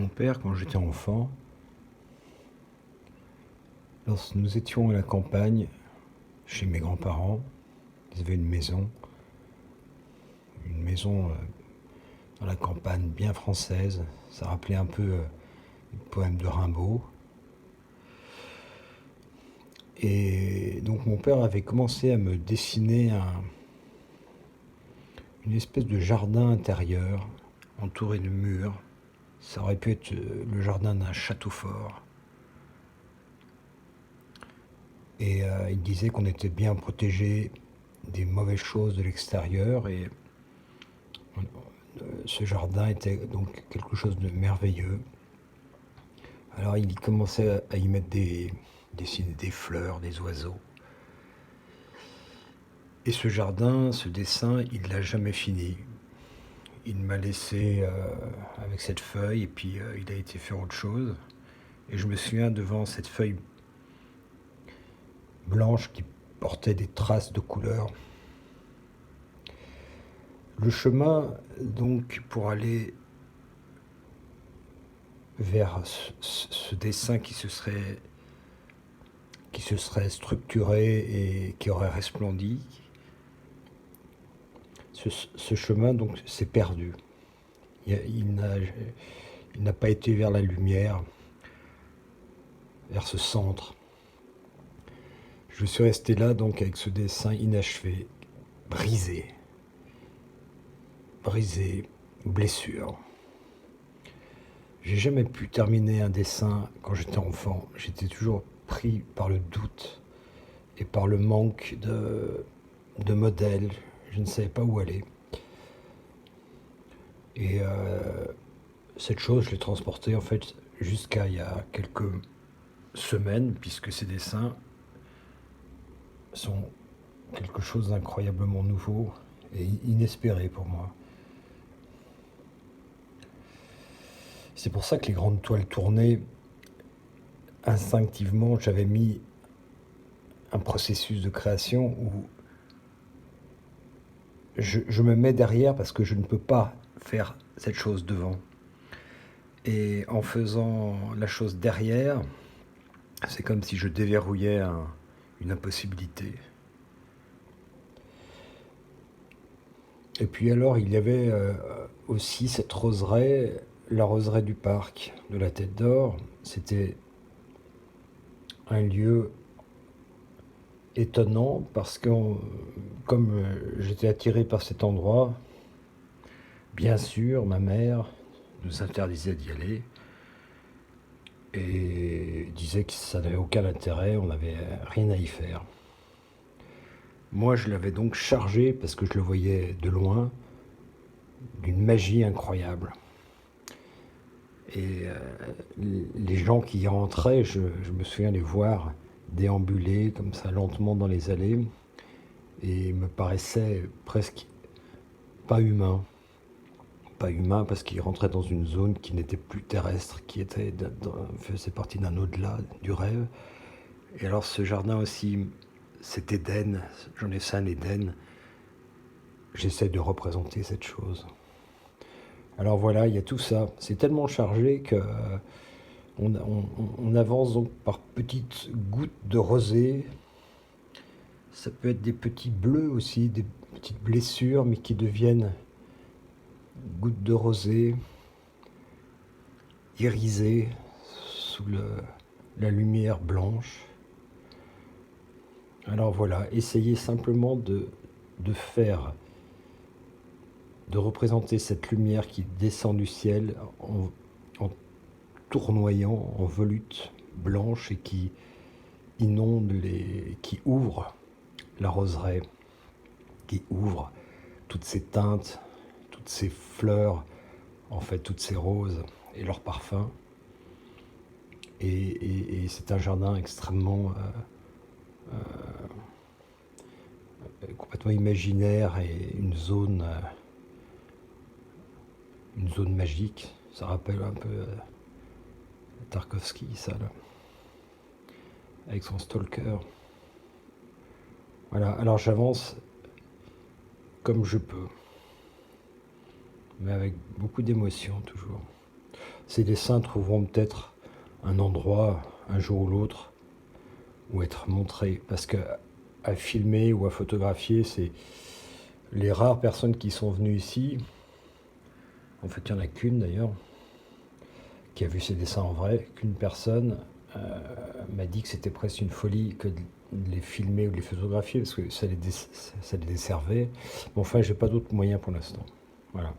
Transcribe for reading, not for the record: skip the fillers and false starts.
Mon père, quand j'étais enfant, lorsque nous étions à la campagne, chez mes grands-parents, ils avaient une maison dans la campagne bien française. Ça rappelait un peu le poème de Rimbaud. Et donc mon père avait commencé à me dessiner une espèce de jardin intérieur entouré de murs. Ça aurait pu être le jardin d'un château fort. Et il disait qu'on était bien protégé des mauvaises choses de l'extérieur. Et ce jardin était donc quelque chose de merveilleux. Alors il commençait à y mettre dessiner des fleurs, des oiseaux. Et ce jardin, ce dessin, il l'a jamais fini. Il m'a laissé avec cette feuille et puis il a été faire autre chose. Et je me souviens devant cette feuille blanche qui portait des traces de couleurs. Le chemin, donc, pour aller vers ce dessin qui se serait structuré et qui aurait resplendi, ce chemin donc s'est perdu. Il n'a pas été vers la lumière, vers ce centre. Je suis resté là donc avec ce dessin inachevé, brisé, blessure. J'ai jamais pu terminer un dessin quand j'étais enfant. J'étais toujours pris par le doute et par le manque de modèles. Je ne savais pas où aller. Et cette chose, je l'ai transportée en fait jusqu'à il y a quelques semaines, puisque ces dessins sont quelque chose d'incroyablement nouveau et inespéré pour moi. C'est pour ça que les grandes toiles tournées, instinctivement, j'avais mis un processus de création où je me mets derrière parce que je ne peux pas faire cette chose devant. Et en faisant la chose derrière, c'est comme si je déverrouillais une impossibilité. Et puis alors, il y avait aussi cette roseraie, la roseraie du parc de la Tête d'Or. C'était un lieu étonnant parce que comme j'étais attiré par cet endroit, bien sûr, ma mère nous interdisait d'y aller et disait que ça n'avait aucun intérêt, on n'avait rien à y faire. Moi, je l'avais donc chargé, parce que je le voyais de loin, d'une magie incroyable. Et les gens qui y rentraient, je me souviens les voir déambuler comme ça lentement dans les allées, et me paraissaient presque pas humains. Pas humains parce qu'ils rentraient dans une zone qui n'était plus terrestre, qui faisait partie d'un au-delà du rêve. Et alors ce jardin aussi, cet Éden, j'en ai ça un Éden, j'essaie de représenter cette chose. Alors voilà, il y a tout ça. C'est tellement chargé que on avance donc par petites gouttes de rosée. Ça peut être des petits bleus aussi, des petites blessures, mais qui deviennent gouttes de rosée, irisées sous la lumière blanche. Alors voilà, essayez simplement de représenter cette lumière qui descend du ciel en tournoyant en volutes blanches et qui inonde qui ouvre la roseraie, qui ouvre toutes ces teintes, toutes ces fleurs, en fait toutes ces roses et leurs parfums. Et c'est un jardin extrêmement complètement imaginaire et une zone magique. Ça rappelle un peu Tarkovsky, ça, là, avec son stalker. Voilà, alors j'avance comme je peux, mais avec beaucoup d'émotion toujours. Ces dessins trouveront peut-être un endroit, un jour ou l'autre, où être montrés. Parce que à filmer ou à photographier, c'est les rares personnes qui sont venues ici. En fait, il n'y en a qu'une d'ailleurs, qui a vu ces dessins en vrai. Qu'une personne m'a dit que c'était presque une folie que de les filmer ou de les photographier, parce que ça les desservait. Mais enfin, j'ai pas d'autres moyens pour l'instant. Voilà.